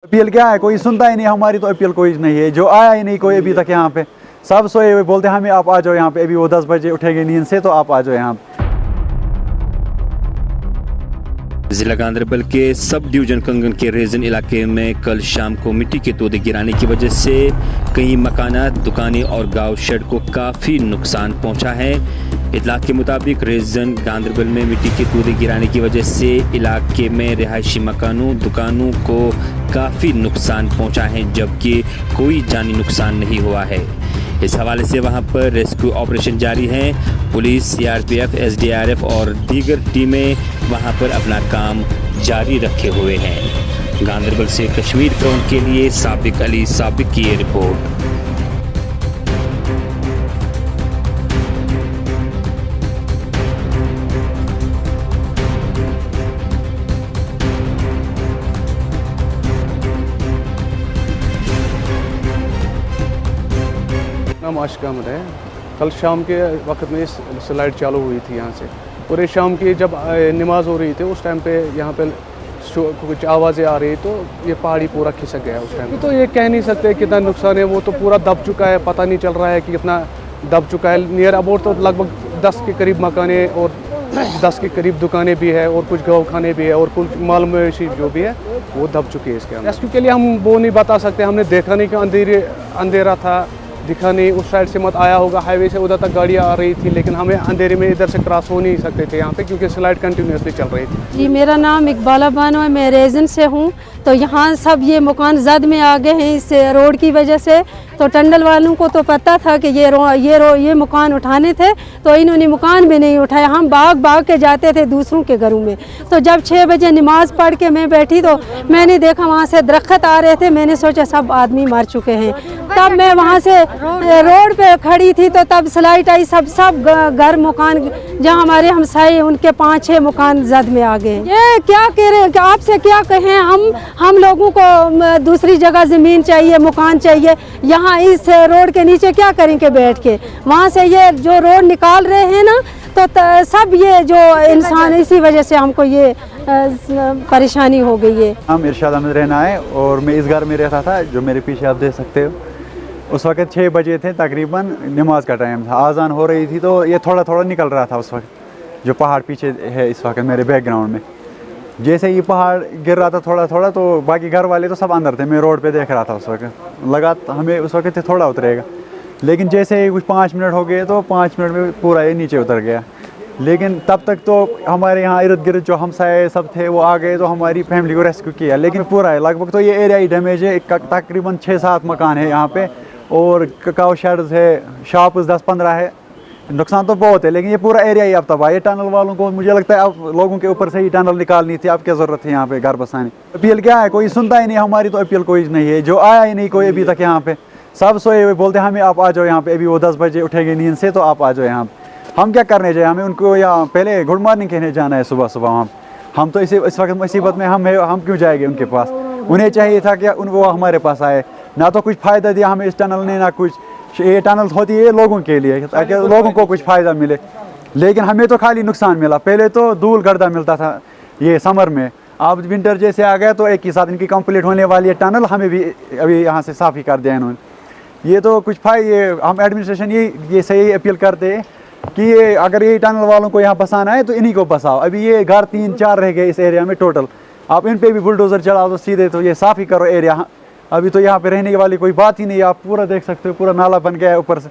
Appeal क्या है, कोई सुनता ही नहीं हमारी, तो अपील कोई नहीं है, जो आया ही नहीं कोई अभी तक यहाँ पे, सब सोए हुए बोलते हैं हमें आप आ जाओ यहाँ पे, अभी वो 10 बजे उठेंगे नींद से तो आप आ जाओ यहाँ पे। जिला गांधरबल के सब डिवीजन कंगन के रेजन इलाके में कल शाम को मिट्टी के तोदे गिराने की वजह से कई मकानात, दुकानें और गांव शेड को काफ़ी नुकसान पहुंचा है। इतलात के मुताबिक रेजन गांधरबल में मिट्टी के तोदे गिराने की वजह से इलाके में रिहायशी मकानों, दुकानों को काफ़ी नुकसान पहुंचा है, जबकि कोई जानी नुकसान नहीं हुआ है। इस हवाले से वहां पर रेस्क्यू ऑपरेशन जारी है। पुलिस, CRPF, SDRF और दीगर टीमें वहां पर अपना काम जारी रखे हुए हैं। गांधरबल से कश्मीर क्राउन के लिए साबिक अली साबिक की ये रिपोर्ट। नाम आशिक अहमद है। कल शाम के वक्त में स्लाइड चालू हुई थी यहाँ से, और शाम की जब नमाज हो रही थी उस टाइम पे यहाँ पे कुछ आवाज़ें आ रही, तो ये पहाड़ी पूरा खिसक गया उस टाइम। तो ये कह नहीं सकते कितना नुकसान है, वो तो पूरा दब चुका है, पता नहीं चल रहा है कि कितना दब चुका है। नियर अबाउट तो लगभग 10 के करीब मकाने और 10 के करीब दुकानें भी है, और कुछ गौ खाने भी है, और कुछ माल मवेशी जो भी है वो दब चुकी है। इसके अंदर रेस्क्यू के लिए हम वो नहीं बता सकते, हमने देखा नहीं कि अंधेरा था, दिखा नहीं। उस साइड से मत आया होगा, हाईवे से उधर तक गाड़ियाँ आ रही थी, लेकिन हमें अंधेरे में इधर से क्रॉस हो नहीं सकते थे यहाँ पे, क्योंकि स्लाइड कंटिन्यूसली चल रही थी। जी, मेरा नाम इकबाला बानो है, मैं रेजन से हूँ। तो यहाँ सब ये मकान जद में आ गए हैं इस रोड की वजह से। तो टंडल वालों को तो पता था कि ये मकान उठाने थे, तो इन्होंने मकान भी नहीं उठाया। हम भाग के जाते थे दूसरों के घरों में। तो जब 6 बजे नमाज पढ़ के मैं बैठी तो मैंने देखा वहाँ से दरख्त आ रहे थे, मैंने सोचा सब आदमी मर चुके हैं। तब मैं वहाँ से रोड पे खड़ी थी, तो तब स्लाइड आई, सब घर मकान जहाँ हमारे हमसाए उनके 5-6 मकान जद में आ गए। ये क्या कह रहे हैं, आपसे क्या कहें, हम लोगों को दूसरी जगह ज़मीन चाहिए, मकान चाहिए। यहाँ इस रोड के नीचे क्या करेंगे बैठ के? वहाँ से ये जो रोड निकाल रहे हैं ना, तो सब ये जो इंसान, इसी वजह से हमको ये परेशानी हो गई है। हम इरशाद अहमद रहना है, और मैं इस घर में रहता था जो मेरे पीछे आप देख सकते हो। उस वक्त 6 बजे थे तकरीबन, नमाज का टाइम था, आज़ान हो रही थी, तो ये थोड़ा थोड़ा निकल रहा था उस वक्त, जो पहाड़ पीछे है इस वक्त मेरे बैकग्राउंड में। जैसे ही पहाड़ गिर रहा था थोड़ा थोड़ा, तो बाकी घर वाले तो सब अंदर थे, मैं रोड पे देख रहा था उस वक्त। लगा हमें उस वक्त थोड़ा उतरेगा, लेकिन जैसे ही कुछ 5 मिनट हो गए तो 5 मिनट में पूरा ये नीचे उतर गया। लेकिन तब तक तो हमारे यहाँ इर्द गिर्द जो हमसाए सब थे वो आ गए, तो हमारी फैमिली को रेस्क्यू किया। लेकिन पूरा है लगभग, तो ये एरिया ही डैमेज है। तकरीबन 6-7 मकान है यहाँ पे, और काउ शेड्स है, शॉप्स 10-15 है। नुकसान तो बहुत है, लेकिन ये पूरा एरिया ही अब तबाह है। टनल वालों को मुझे लगता है अब लोगों के ऊपर से ही टनल निकालनी थी, अब क्या ज़रूरत है यहाँ पे घर बसाने। अपील क्या है, कोई सुनता ही नहीं हमारी, तो अपील कोई नहीं है, जो आया ही नहीं कोई अभी तक यहाँ पे, सब सोए हुए बोलते हैं हमें आप आ जाओ यहाँ पे, अभी वो 10 बजे उठेंगे नींद से तो आप आ जाओ यहाँ पे। हम क्या करने जाए, हमें उनको यहाँ पहले गुड मॉर्निंग कहने जाना है सुबह सुबह। हम तो इस वक्त मुसीबत में हम क्यों जाएंगे उनके पास? उन्हें चाहिए था कि वो हमारे पास आए, ना तो कुछ फ़ायदा दिया हमें इस टनल ने, ना कुछ। ये टनल होती है लोगों के लिए, ताकि लोगों को कुछ फ़ायदा मिले, लेकिन हमें तो खाली नुकसान मिला। पहले तो धूल गर्दा मिलता था ये समर में, अब विंटर जैसे आ गया तो एक ही साथ इनकी कंप्लीट होने वाली है टनल, हमें भी अभी यहाँ से साफ़ ही कर दिया इन्होंने। ये तो कुछ ये हम एडमिनिस्ट्रेशन ये सही अपील करते हैं कि ये अगर ये टनल वालों को यहाँ बसाना है तो इन्हीं को बसाओ। अभी ये घर 3-4 रह गए इस एरिया में टोटल, आप इन पे भी बुलडोज़र चलाओ तो सीधे तो ये साफ़ ही करो एरिया। अभी तो यहाँ पे रहने वाली कोई बात ही नहीं है, आप पूरा देख सकते हो, पूरा नाला बन गया है ऊपर से।